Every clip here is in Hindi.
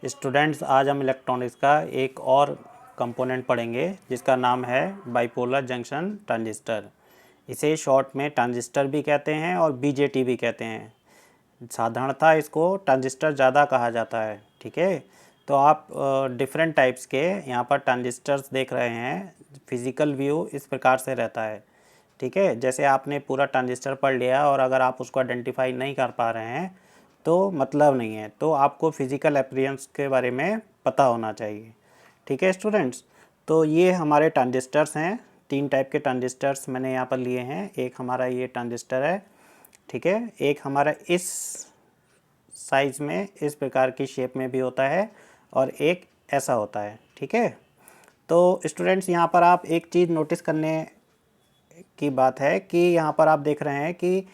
स्टूडेंट्स, आज हम इलेक्ट्रॉनिक्स का एक और कंपोनेंट पढ़ेंगे जिसका नाम है बाइपोलर जंक्शन ट्रांजिस्टर। इसे शॉर्ट में ट्रांजिस्टर भी कहते हैं और बीजेटी भी कहते हैं। साधारणतः इसको ट्रांजिस्टर ज़्यादा कहा जाता है। ठीक है, तो आप डिफरेंट टाइप्स के यहाँ पर ट्रांजिस्टर्स देख रहे हैं। फिज़िकल व्यू इस प्रकार से रहता है। ठीक है, जैसे आपने पूरा ट्रांजिस्टर पढ़ लिया और अगर आप उसको आइडेंटिफाई नहीं कर पा रहे हैं तो मतलब नहीं है, तो आपको फिज़िकल अपीयरेंस के बारे में पता होना चाहिए। ठीक है स्टूडेंट्स, तो ये हमारे ट्रांजिस्टर्स हैं। 3 टाइप के ट्रांजिस्टर्स मैंने यहाँ पर लिए हैं। एक हमारा ये ट्रांजिस्टर है, ठीक है। एक हमारा इस साइज़ में, इस प्रकार की शेप में भी होता है और एक ऐसा होता है। ठीक है, तो स्टूडेंट्स यहाँ पर आप एक चीज़ नोटिस करने की बात है कि यहाँ पर आप देख रहे हैं कि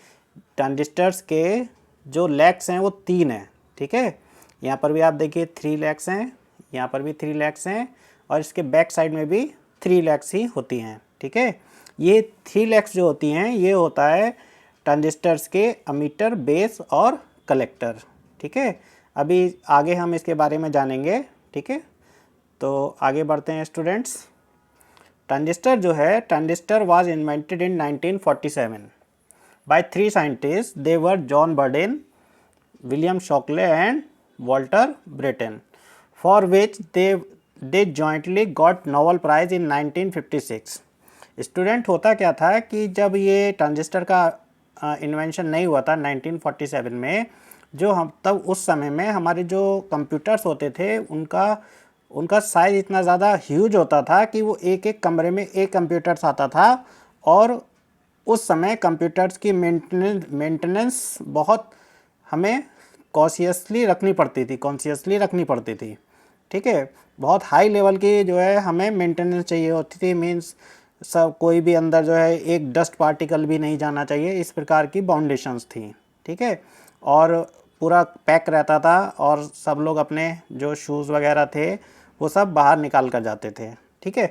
ट्रांजिस्टर्स के जो लेग्स हैं वो 3 हैं। ठीक है, यहाँ पर भी आप देखिए 3 लेग्स हैं, यहाँ पर भी 3 लेग्स हैं और इसके बैक साइड में भी 3 लेग्स ही होती हैं। ठीक है, ये 3 लेग्स जो होती हैं ये होता है ट्रांजिस्टर्स के एमीटर, बेस और कलेक्टर। ठीक है, अभी आगे हम इसके बारे में जानेंगे। ठीक है, तो आगे बढ़ते हैं स्टूडेंट्स। ट्रांजिस्टर जो है, transistor was invented in 1947 by 3 scientists. They were John Burdeen, William Shockley and Walter Brattain, for which they jointly got Nobel Prize in 1956. Student, होता क्या था कि जब ये ट्रांजिस्टर का इन्वेंशन नहीं हुआ था 1947 में, जो हम तब उस समय में हमारे जो कंप्यूटर्स होते थे उनका साइज़ इतना ज़्यादा ह्यूज होता था कि वो एक एक कमरे में एक कंप्यूटर्स आता था और उस समय कंप्यूटर्स की मेंटेनेंस बहुत हमें कॉन्शियसली रखनी पड़ती थी। ठीक है, बहुत हाई लेवल की जो है हमें मेंटेनेंस चाहिए होती थी। मींस सब कोई भी अंदर जो है एक डस्ट पार्टिकल भी नहीं जाना चाहिए, इस प्रकार की बाउंडेशंस थी। ठीक है, और पूरा पैक रहता था और सब लोग अपने जो शूज़ वगैरह थे वो सब बाहर निकाल कर जाते थे। ठीक है,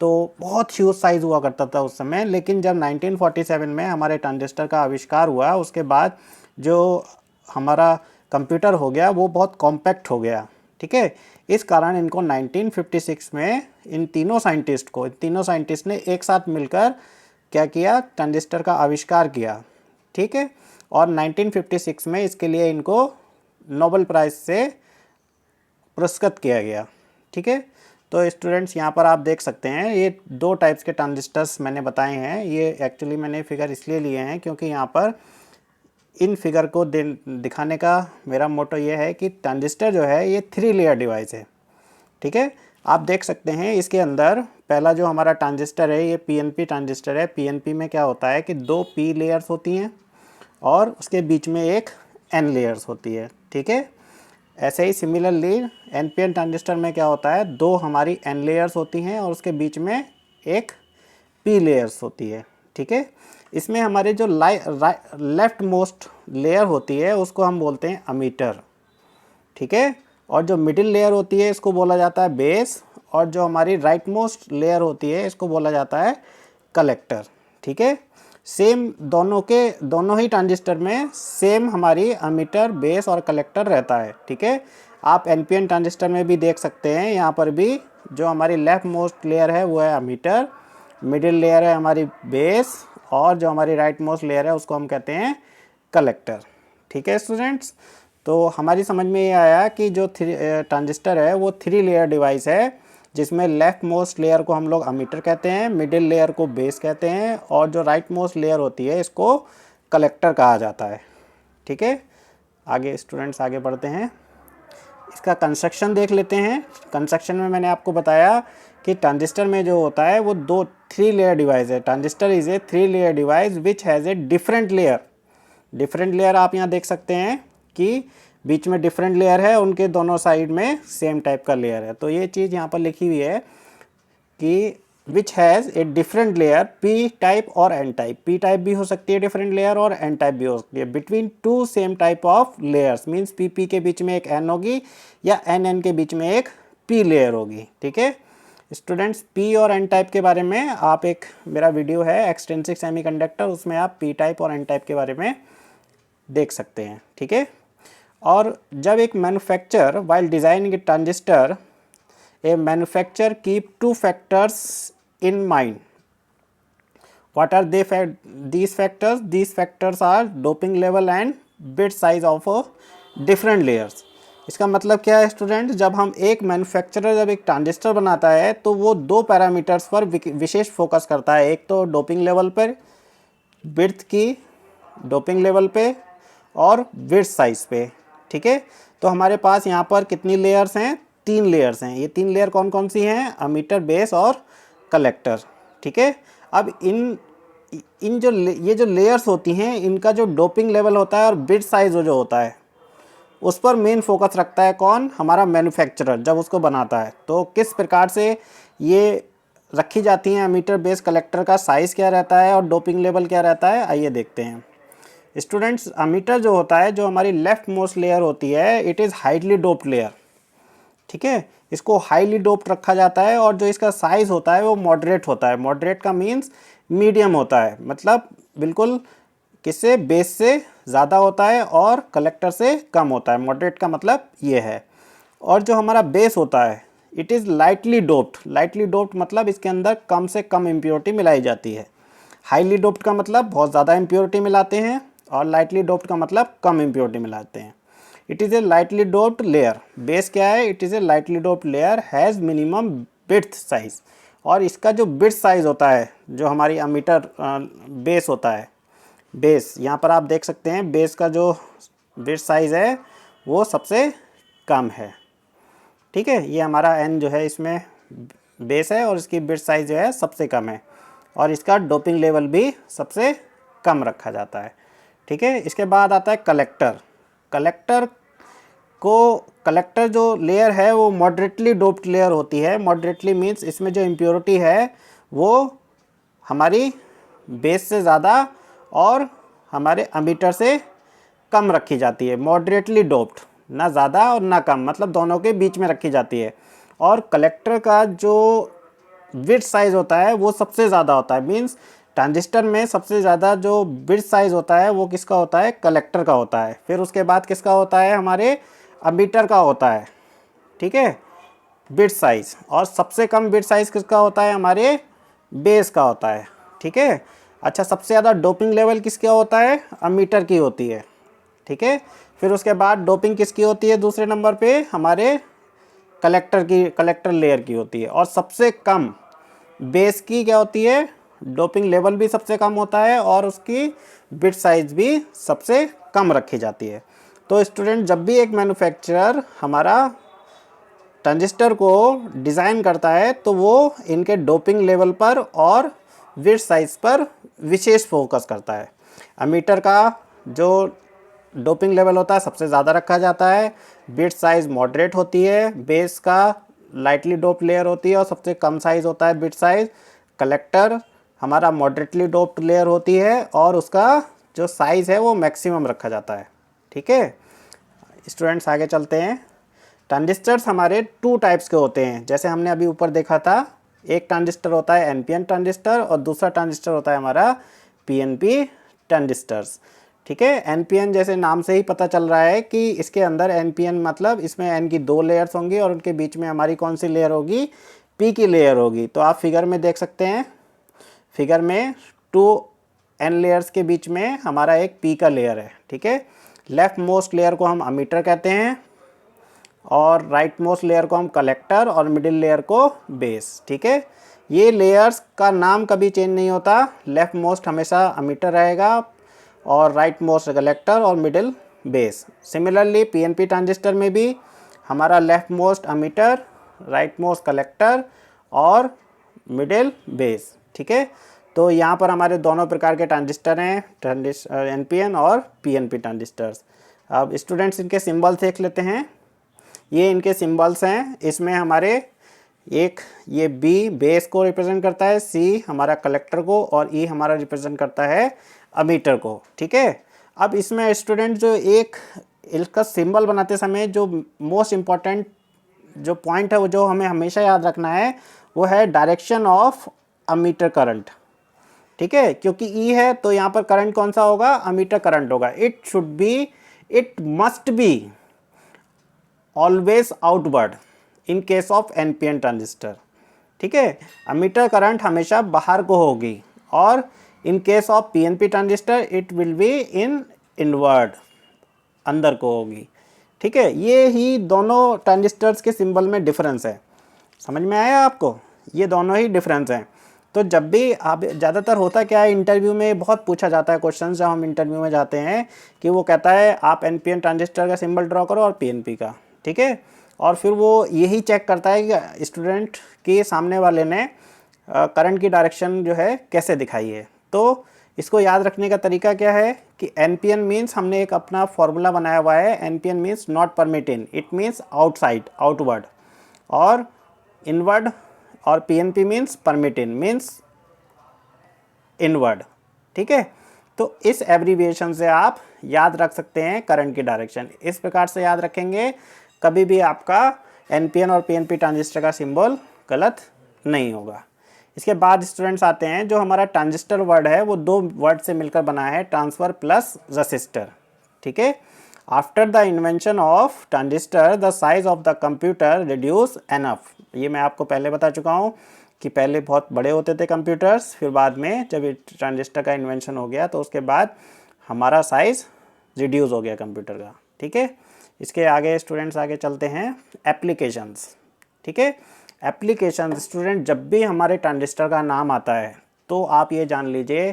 तो बहुत ह्यूज साइज़ हुआ करता था उस समय। लेकिन जब 1947 में हमारे ट्रांजिस्टर का आविष्कार हुआ, उसके बाद जो हमारा कंप्यूटर हो गया वो बहुत कॉम्पैक्ट हो गया। ठीक है, इस कारण इनको 1956 में इन तीनों साइंटिस्ट ने एक साथ मिलकर क्या किया, ट्रांजिस्टर का आविष्कार किया। ठीक है, और 1956 में इसके लिए इनको नोबेल प्राइज़ से पुरस्कृत किया गया। ठीक है, तो स्टूडेंट्स यहाँ पर आप देख सकते हैं ये 2 टाइप्स के ट्रांजिस्टर्स मैंने बताए हैं। ये एक्चुअली मैंने फिगर इसलिए लिए हैं क्योंकि यहाँ पर इन फिगर को दिखाने का मेरा मोटो ये है कि ट्रांजिस्टर जो है ये 3 लेयर डिवाइस है। ठीक है, आप देख सकते हैं इसके अंदर पहला जो हमारा ट्रांजिस्टर है ये पीएनपी ट्रांजिस्टर है। पीएनपी में क्या होता है कि 2 पी लेयर्स होती हैं और उसके बीच में एक एन लेयर्स होती है। ठीक है, ऐसे ही सिमिलरली एनपीएन ट्रांजिस्टर में क्या होता है, 2 हमारी एन लेयर्स होती हैं और उसके बीच में एक पी लेयर्स होती है। ठीक है, इसमें हमारे जो लेफ्ट मोस्ट लेयर होती है उसको हम बोलते हैं एमीटर। ठीक है, और जो मिडिल लेयर होती है इसको बोला जाता है बेस, और जो हमारी राइट मोस्ट लेयर होती है इसको बोला जाता है कलेक्टर। ठीक है, सेम दोनों ही ट्रांजिस्टर में सेम हमारी एमीटर, बेस और कलेक्टर रहता है। ठीक है, आप एनपीएन ट्रांजिस्टर में भी देख सकते हैं, यहाँ पर भी जो हमारी लेफ्ट मोस्ट लेयर है वो है एमीटर, मिडिल लेयर है हमारी बेस और जो हमारी राइट मोस्ट लेयर है उसको हम कहते हैं कलेक्टर। ठीक है स्टूडेंट्स, तो हमारी समझ में ये आया कि जो ट्रांजिस्टर है वो 3 लेयर डिवाइस है, जिसमें लेफ्ट मोस्ट लेयर को हम लोग एमीटर कहते हैं, मिडिल लेयर को बेस कहते हैं और जो राइट मोस्ट लेयर होती है इसको कलेक्टर कहा जाता है। ठीक है, आगे स्टूडेंट्स आगे बढ़ते हैं, इसका कंस्ट्रक्शन देख लेते हैं। कंस्ट्रक्शन में मैंने आपको बताया कि ट्रांजिस्टर में जो होता है वो 3 लेयर डिवाइस है। Transistor is a 3 layer device which has a different layer आप यहाँ देख सकते हैं कि बीच में डिफरेंट लेयर है, उनके दोनों साइड में सेम टाइप का लेयर है। तो ये चीज़ यहाँ पर लिखी हुई है कि which has a different layer P type और एन टाइप। पी टाइप भी हो सकती है डिफरेंट लेयर और एन टाइप भी हो सकती है। Between 2 same type of layers, means P P के बीच में एक एन होगी या एन एन के बीच में एक पी लेयर होगी। ठीक है स्टूडेंट्स, पी और एन टाइप के बारे में आप एक मेरा वीडियो है एक्सट्रिंसिक सेमीकंडक्टर, उसमें आप पी टाइप और एन टाइप के बारे में देख सकते हैं। ठीक है, और जब एक manufacture while designing A transistor, A manufacture keep two factors in mind. What are they these factors? These factors are doping level and bit size of different layers. इसका मतलब क्या है स्टूडेंट, जब हम एक मैन्युफैक्चरर जब एक ट्रांजिस्टर बनाता है तो वो दो पैरामीटर्स पर विशेष फोकस करता है. एक तो डोपिंग लेवल पर, विड्थ की डोपिंग लेवल पे, और विड्थ साइज पे. ठीक है, तो हमारे पास यहाँ पर कितनी लेयर्स हैं? 3 लेयर्स हैं. ये 3 लेयर कौन कौन सी हैं? अमीटर, बेस और कलेक्टर. ठीक है, अब इन जो ये जो लेयर्स होती हैं इनका जो डोपिंग लेवल होता है और बिट साइज जो होता है उस पर मेन फोकस रखता है कौन? हमारा मैन्युफैक्चरर जब उसको बनाता है. तो किस प्रकार से ये रखी जाती हैं अमीटर, बेस, कलेक्टर का साइज़ क्या रहता है और डोपिंग लेवल क्या रहता है, आइए देखते हैं. स्टूडेंट्स, अमीटर जो होता है, जो हमारी लेफ्ट मोस्ट लेयर होती है, it is highly doped layer. ठीक है, इसको हाईली डोप्ड रखा जाता है और जो इसका साइज़ होता है वो मॉडरेट होता है. मॉडरेट का मीन्स मीडियम होता है, मतलब बिल्कुल किससे? बेस से ज़्यादा होता है और कलेक्टर से कम होता है. मॉडरेट का मतलब ये है. और जो हमारा बेस होता है, it is lightly doped. Lightly doped मतलब इसके अंदर कम से कम इम्प्योरिटी मिलाई जाती है. हाईली डोप्ड का मतलब बहुत ज़्यादा इम्प्योरिटी मिलाते हैं और लाइटली डोप्ड का मतलब कम इम्प्योरिटी मिलाते हैं. It is a lightly doped layer. Base क्या है? It is a lightly doped layer has minimum width size. और इसका जो बिट साइज होता है, जो हमारी अमीटर बेस होता है, बेस यहाँ पर आप देख सकते हैं, बेस का जो बिट साइज है वो सबसे कम है. ठीक है, ये हमारा n जो है इसमें बेस है और इसकी बिट साइज जो है सबसे कम है और इसका डोपिंग लेवल भी सबसे कम रखा जाता है. ठीक है, इसके बाद आता है कलेक्टर. कलेक्टर जो लेयर है वो मॉडरेटली डोप्ड लेयर होती है. मॉडरेटली मीन्स इसमें जो इम्प्योरिटी है वो हमारी बेस से ज़्यादा और हमारे अमीटर से कम रखी जाती है. मॉडरेटली डोप्ड, ना ज़्यादा और ना कम, मतलब दोनों के बीच में रखी जाती है. और कलेक्टर का जो बिट साइज़ होता है वो सबसे ज़्यादा होता है. मीन्स ट्रांजिस्टर में सबसे ज़्यादा जो बिट साइज़ होता है वो किसका होता है? कलेक्टर का होता है. फिर उसके बाद किसका होता है? हमारे अमीटर का होता है. ठीक है, बिट साइज़. और सबसे कम बिट साइज़ किसका होता है? हमारे बेस का होता है. ठीक है, अच्छा, सबसे ज़्यादा डोपिंग लेवल किसका होता है? अमीटर की होती है. ठीक है, फिर उसके बाद डोपिंग किसकी होती है? दूसरे नंबर पे हमारे कलेक्टर लेयर की होती है. और सबसे कम बेस की क्या होती है? डोपिंग लेवल भी सबसे कम होता है और उसकी बिट साइज भी सबसे कम रखी जाती है. तो स्टूडेंट, जब भी एक मैन्युफैक्चरर हमारा ट्रांजिस्टर को डिज़ाइन करता है तो वो इनके डोपिंग लेवल पर और बिट साइज पर विशेष फोकस करता है. अमीटर का जो डोपिंग लेवल होता है सबसे ज़्यादा रखा जाता है. बिट साइज मॉडरेट होती है. बेस का लाइटली डोप्ड लेयर होती है और सबसे कम साइज होता है बिट साइज. कलेक्टर हमारा मॉडरेटली डोप्ड लेयर होती है और उसका जो साइज़ है वो मैक्सिमम रखा जाता है. ठीक है स्टूडेंट्स, आगे चलते हैं. ट्रांजिस्टर्स हमारे 2 टाइप्स के होते हैं. जैसे हमने अभी ऊपर देखा था, एक ट्रांजिस्टर होता है एनपीएन ट्रांजिस्टर और दूसरा ट्रांजिस्टर होता है हमारा पीएनपी ट्रांजिस्टर्स. ठीक है, एनपीएन जैसे नाम से ही पता चल रहा है कि इसके अंदर एनपीएन मतलब इसमें एन की 2 लेयर्स होंगी और उनके बीच में हमारी कौन सी लेयर होगी? पी की लेयर होगी. तो आप फिगर में देख सकते हैं, फिगर में 2 एन लेयर्स के बीच में हमारा एक पी का लेयर है. ठीक है, लेफ्ट मोस्ट लेयर को हम अमीटर कहते हैं और राइट मोस्ट लेयर को हम कलेक्टर और मिडिल लेयर को बेस. ठीक है, ये लेयर्स का नाम कभी चेंज नहीं होता. लेफ्ट मोस्ट हमेशा अमीटर रहेगा और राइट मोस्ट कलेक्टर और middle base. Similarly PNP transistor में भी हमारा left most ammeter, right most collector और मिडिल बेस. ठीक है, तो यहाँ पर हमारे दोनों प्रकार के ट्रांजिस्टर हैं, एनपीएन और पीएनपी ट्रांजिस्टर्स. अब स्टूडेंट्स इनके सिंबल्स देख लेते हैं. ये इनके सिंबल्स हैं. इसमें हमारे एक ये बी बेस को रिप्रेजेंट करता है, सी हमारा कलेक्टर को और ई हमारा रिप्रेजेंट करता है अमीटर को. ठीक है, अब इसमें स्टूडेंट जो एक इसका सिंबल बनाते समय जो मोस्ट इम्पॉर्टेंट जो पॉइंट है वो जो हमें हमेशा याद रखना है वो है डायरेक्शन ऑफ अमीटर करंट. ठीक है, क्योंकि ई है तो यहाँ पर करंट कौन सा होगा? अमीटर करंट होगा. It should be it must be always outward in case of NPN transistor. ठीक है, एमिटर करंट हमेशा बाहर को होगी, और in case of PNP transistor it will be in inward, अंदर को होगी। ठीक है, ये ही दोनों ट्रांजिस्टर्स के सिंबल में डिफरेंस है। समझ में आया आपको? ये दोनों ही डिफरेंस हैं। तो जब भी आप, ज़्यादातर होता क्या है इंटरव्यू में, बहुत पूछा जाता है क्वेश्चन जब हम इंटरव्यू में जाते हैं, कि वो कहता है आप एनपीएन ट्रांजिस्टर का सिंबल ड्रॉ करो और पीएनपी का। ठीक है, और फिर वो यही चेक करता है कि स्टूडेंट के सामने वाले ने करंट की डायरेक्शन जो है कैसे दिखाई है। तो इसको याद रखने का तरीका क्या है कि एनपीएन मीन्स, हमने एक अपना फॉर्मूला बनाया हुआ है, NPN means not permit in, it means outside, outward, और इनवर्ड, और पीएनपी मीन्स परमिट इन, मीन्स इनवर्ड। ठीक है, तो इस एब्रीविएशन से आप याद रख सकते हैं करंट की डायरेक्शन। इस प्रकार से याद रखेंगे, कभी भी आपका एनपीएन और पीएनपी ट्रांजिस्टर का सिंबल गलत नहीं होगा। इसके बाद स्टूडेंट्स आते हैं, जो हमारा ट्रांजिस्टर वर्ड है वो दो वर्ड से मिलकर बना है, ट्रांसफर प्लस रजिस्टर। ठीक है, after the invention of transistor the size of the computer reduce enough. ये मैं आपको पहले बता चुका हूँ कि पहले बहुत बड़े होते थे कंप्यूटर्स, फिर बाद में जब ट्रांजिस्टर का इन्वेंशन हो गया तो उसके बाद हमारा साइज़ रिड्यूस हो गया कंप्यूटर का। ठीक है, इसके आगे स्टूडेंट्स आगे चलते हैं एप्लीकेशंस। ठीक है, एप्लीकेशन स्टूडेंट, जब भी हमारे ट्रांजिस्टर का नाम आता है तो आप ये जान लीजिए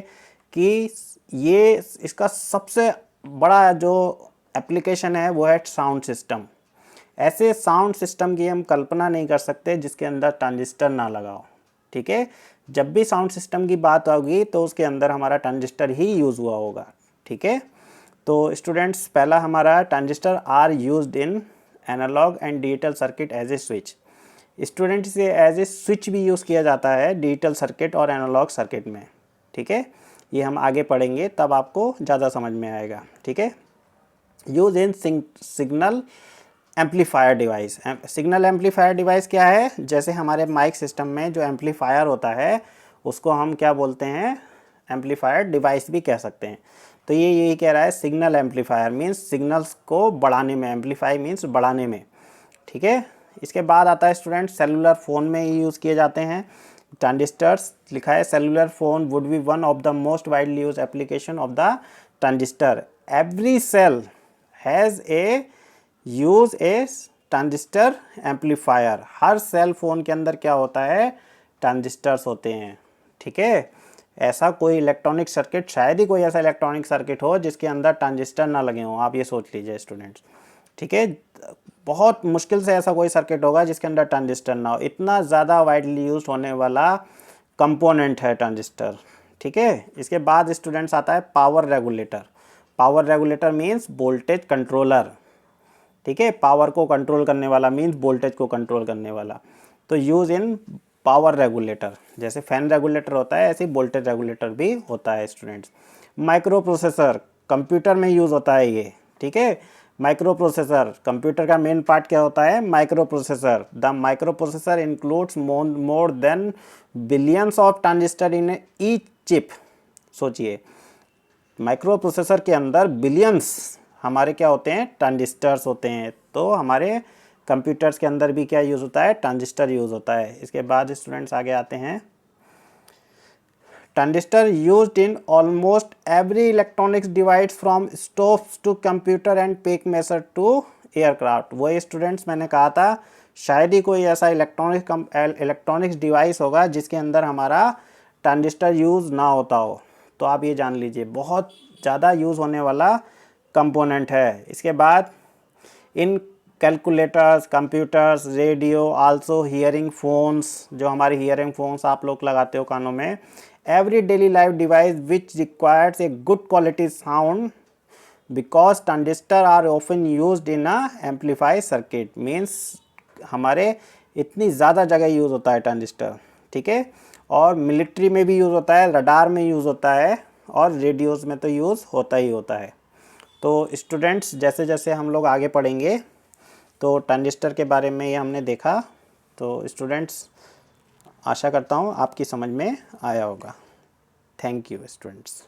कि ये इसका सबसे बड़ा जो एप्लीकेशन है वो है साउंड सिस्टम। ऐसे साउंड सिस्टम की हम कल्पना नहीं कर सकते जिसके अंदर ट्रांजिस्टर ना लगाओ। ठीक है, जब भी साउंड सिस्टम की बात होगी तो उसके अंदर हमारा ट्रांजिस्टर ही यूज़ हुआ होगा। ठीक है, तो स्टूडेंट्स पहला हमारा transistor are used in analog and digital circuit as a switch. Student से एज ए स्विच भी यूज़ किया जाता है डिजिटल सर्किट और एनालॉग सर्किट में। ठीक है, ये हम आगे पढ़ेंगे तब आपको ज़्यादा समझ में आएगा। ठीक है, use in signal amplifier device. Signal amplifier device क्या है? जैसे हमारे माइक सिस्टम में जो एम्पलीफायर होता है उसको हम क्या बोलते हैं? एम्पलीफायर डिवाइस भी कह सकते हैं। तो ये यही कह रहा है, सिग्नल एम्पलीफायर मीन्स सिग्नल्स को बढ़ाने में, एम्पलीफाई मीन्स बढ़ाने में। ठीक है, इसके बाद आता है स्टूडेंट सेलुलर फ़ोन में ये यूज़ किए जाते हैं ट्रांजिस्टर्स। लिखा है cellular phone would be one of the most widely use application of the transistor. Every cell has a use a transistor amplifier. हर सेल फ़ोन के अंदर क्या होता है? ट्रांजिस्टर्स होते हैं। ठीक है, ऐसा कोई इलेक्ट्रॉनिक सर्किट, शायद ही कोई ऐसा इलेक्ट्रॉनिक सर्किट हो जिसके अंदर ट्रांजिस्टर ना लगे हों, आप ये सोच लीजिए स्टूडेंट्स। ठीक है, बहुत मुश्किल से ऐसा कोई सर्किट होगा जिसके अंदर ट्रांजिस्टर ना हो। इतना ज़्यादा वाइडली यूज होने वाला कंपोनेंट है ट्रांजिस्टर। ठीक है, इसके बाद स्टूडेंट्स आता है power regulator. Power regulator means voltage controller. ठीक है, पावर को कंट्रोल करने वाला मीन्स वोल्टेज को कंट्रोल करने वाला। तो यूज़ इन पावर रेगुलेटर, जैसे फैन रेगुलेटर होता है ऐसे वोल्टेज रेगुलेटर भी होता है स्टूडेंट्स। माइक्रो प्रोसेसर, कंप्यूटर में यूज़ होता है ये। ठीक है, माइक्रो प्रोसेसर, कंप्यूटर का मेन पार्ट क्या होता है? Micro processor. The micro processor includes more than billions of transistor in each chip. सोचिए, माइक्रो प्रोसेसर के अंदर बिलियंस हमारे क्या होते हैं? ट्रांजिस्टर्स होते हैं। तो हमारे कंप्यूटर्स के अंदर भी क्या यूज़ होता है? ट्रांजिस्टर यूज़ होता है। इसके बाद स्टूडेंट्स आगे आते हैं, transistor used in almost every electronics device from stoves to computer and pacemaker to aircraft. वही स्टूडेंट्स मैंने कहा था, शायद ही कोई ऐसा इलेक्ट्रॉनिक्स डिवाइस होगा जिसके अंदर हमारा ट्रांजिस्टर यूज़ ना होता हो। तो आप ये जान लीजिए बहुत ज़्यादा यूज़ होने वाला कंपोनेंट है। इसके बाद इन calculators, computers, radio, also hearing phones, जो हमारे हियरिंग फोन्स आप लोग लगाते हो कानों में, every daily life device which requires a good quality sound because transistor are often used in a amplify circuit. Means हमारे इतनी ज़्यादा जगह यूज़ होता है ट्रांजिस्टर। ठीक है, और मिलिट्री में भी यूज़ होता है, रडार में यूज़ होता है, और रेडियोज़ में तो यूज़ होता ही होता है। तो स्टूडेंट्स जैसे जैसे हम लोग आगे पढ़ेंगे तो ट्रांजिस्टर के बारे में ये हमने देखा। तो स्टूडेंट्स आशा करता हूँ आपकी समझ में आया होगा। Thank you students.